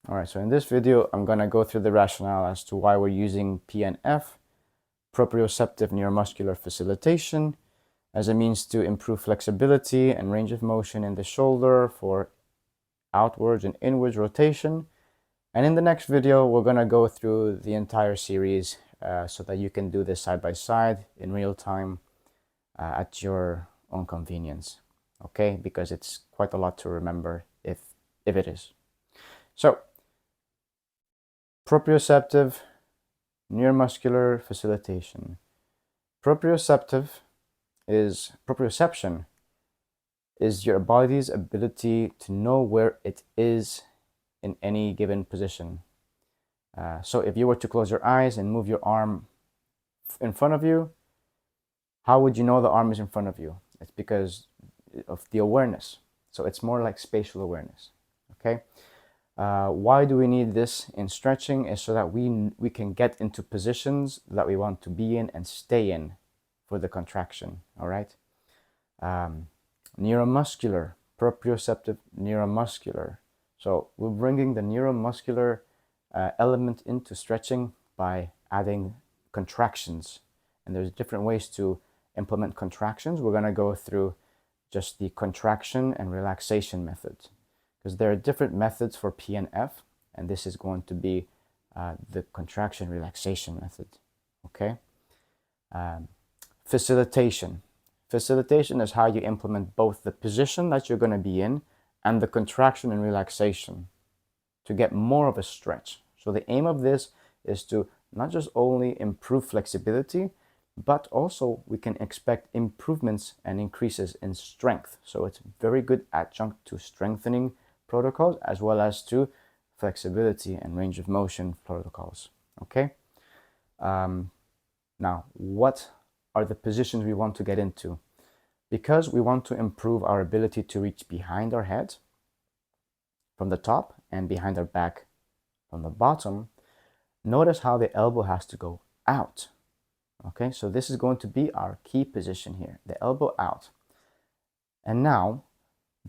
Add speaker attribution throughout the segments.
Speaker 1: Alright, so in this video, I'm going to go through the rationale as to why we're using PNF, proprioceptive neuromuscular facilitation, as a means to improve flexibility and range of motion in the shoulder for outwards and inwards rotation. And in the next video, we're going to go through the entire series so that you can do this side by side in real time at your own convenience. Okay, because it's quite a lot to remember if it is. So, proprioceptive neuromuscular facilitation. Proprioception is your body's ability to know where it is in any given position. So if you were to close your eyes and move your arm in front of you, how would you know the arm is in front of you? It's because of the awareness. So it's more like spatial awareness. Okay. Why do we need this in stretching? Is so that we can get into positions that we want to be in and stay in for the contraction. All right. Neuromuscular, proprioceptive neuromuscular. So we're bringing the neuromuscular element into stretching by adding contractions. And there's different ways to implement contractions. We're going to go through just the contraction and relaxation methods, because there are different methods for PNF, and this is going to be the contraction relaxation method. Okay. Facilitation. Facilitation is how you implement both the position that you're going to be in and the contraction and relaxation to get more of a stretch. So the aim of this is to not just only improve flexibility, but also we can expect improvements and increases in strength. So it's a very good adjunct to strengthening protocols as well as to flexibility and range of motion protocols. Okay. Now, what are the positions we want to get into? Because we want to improve our ability to reach behind our head from the top and behind our back from the bottom, notice how the elbow has to go out. Okay, so this is going to be our key position here, the elbow out. And now,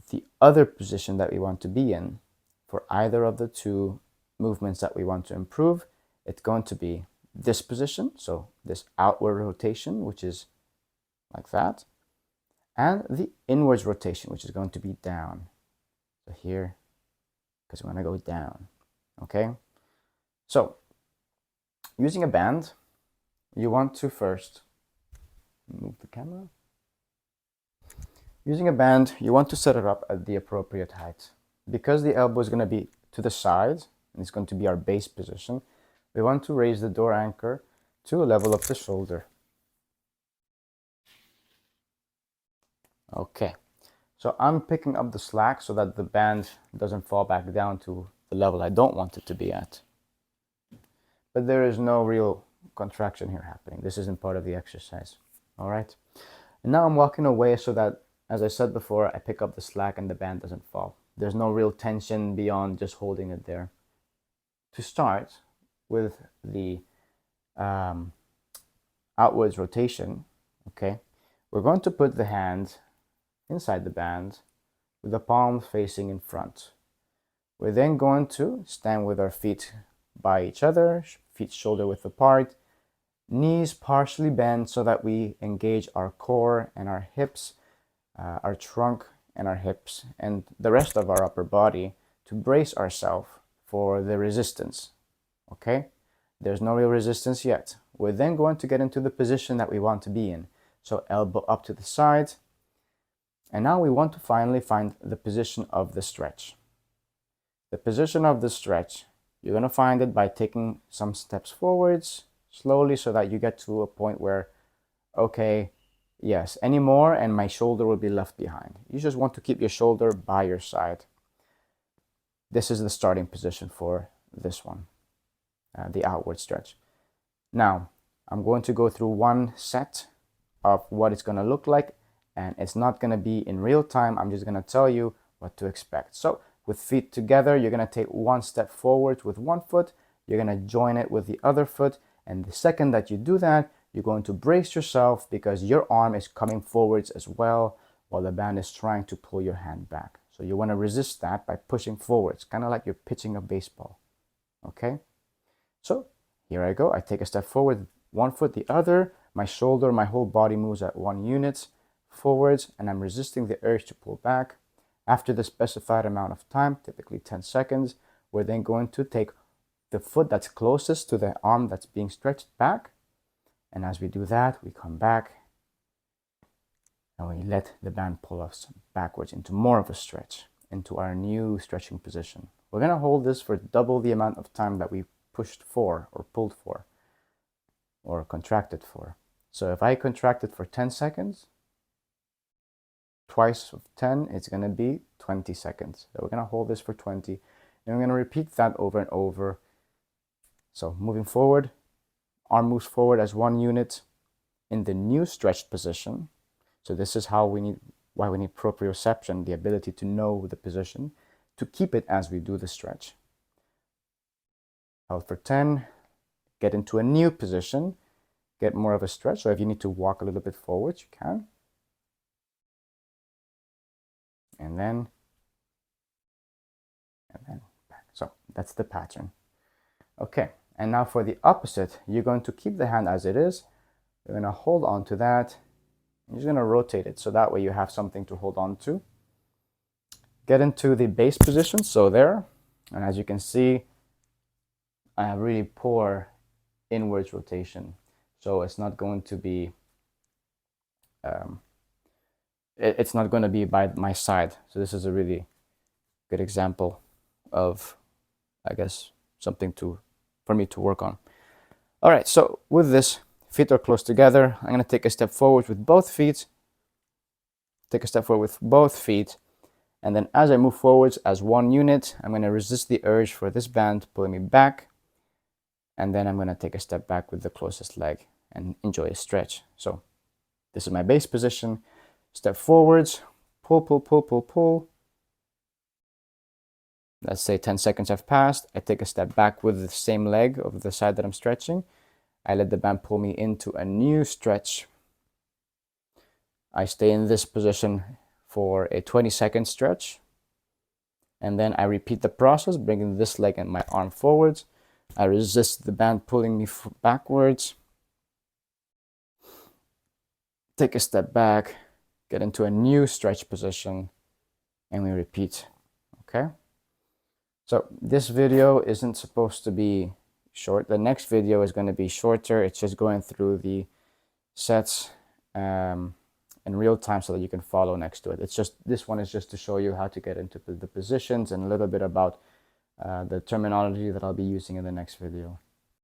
Speaker 1: the other position that we want to be in for either of the two movements that we want to improve, it's going to be this position, so this outward rotation, which is like that, and the inwards rotation, which is going to be down. So here, because we're going to go down. Okay, so using a band, you want to first move the camera. Using a band, you want to set it up at the appropriate height. Because the elbow is going to be to the side, and it's going to be our base position, we want to raise the door anchor to a level of the shoulder. Okay, so I'm picking up the slack so that the band doesn't fall back down to the level I don't want it to be at. But there is no real contraction here happening. This isn't part of the exercise. All right, and now I'm walking away so that, as I said before, I pick up the slack and the band doesn't fall. There's no real tension beyond just holding it there. To start with the outwards rotation, okay, we're going to put the hand inside the band with the palms facing in front. We're then going to stand with our feet by each other, feet shoulder width apart, knees partially bent so that we engage our core and our hips, our trunk and our hips, and the rest of our upper body to brace ourselves for the resistance. Okay, there's no real resistance yet. We're then going to get into the position that we want to be in. So elbow up to the side. And now we want to finally find the position of the stretch. The position of the stretch, you're going to find it by taking some steps forwards slowly so that you get to a point where, okay, yes, any more and my shoulder will be left behind. You just want to keep your shoulder by your side. This is the starting position for this one, the outward stretch. Now, I'm going to go through one set of what it's going to look like, and it's not going to be in real time. I'm just going to tell you what to expect. So with feet together, you're going to take one step forward with one foot. You're going to join it with the other foot. And the second that you do that, you're going to brace yourself because your arm is coming forwards as well while the band is trying to pull your hand back. So you want to resist that by pushing forwards, kind of like you're pitching a baseball. Okay? So here I go. I take a step forward, one foot, the other. My shoulder, my whole body moves at 1 unit forwards, and I'm resisting the urge to pull back. After the specified amount of time, typically 10 seconds, we're then going to take the foot that's closest to the arm that's being stretched back. And as we do that, we come back and we let the band pull us backwards into more of a stretch, into our new stretching position. We're going to hold this for double the amount of time that we pushed for or pulled for or contracted for. So if I contracted for 10 seconds, twice of 10, it's going to be 20 seconds. So we're going to hold this for 20, and we're going to repeat that over and over. So moving forward, arm moves forward as 1 unit in the new stretched position. So this is why we need proprioception, the ability to know the position, to keep it as we do the stretch. Hold for 10, get into a new position, get more of a stretch. So if you need to walk a little bit forward, you can. And then back. So that's the pattern. Okay, and now for the opposite, you're going to keep the hand as it is. You're going to hold on to that. You're just going to rotate it so that way you have something to hold on to. Get into the base position, so there. And as you can see, I have really poor inwards rotation. So it's not going to be it's not going to be by my side. So this is a really good example of, I guess, something for me to work on. All right, so with this, feet are close together. I'm going to take a step forward with both feet. Take a step forward with both feet. And then as I move forwards as 1 unit, I'm going to resist the urge for this band pulling me back. And then I'm going to take a step back with the closest leg and enjoy a stretch. So this is my base position. Step forwards, pull, pull, pull, pull, pull. Let's say 10 seconds have passed. I take a step back with the same leg of the side that I'm stretching. I let the band pull me into a new stretch. I stay in this position for a 20-second stretch. And then I repeat the process, bringing this leg and my arm forwards. I resist the band pulling me backwards. Take a step back, get into a new stretch position, and we repeat. Okay? So this video isn't supposed to be short. The next video is going to be shorter. It's just going through the sets in real time so that you can follow next to it. It's just, this one is just to show you how to get into the positions and a little bit about the terminology that I'll be using in the next video.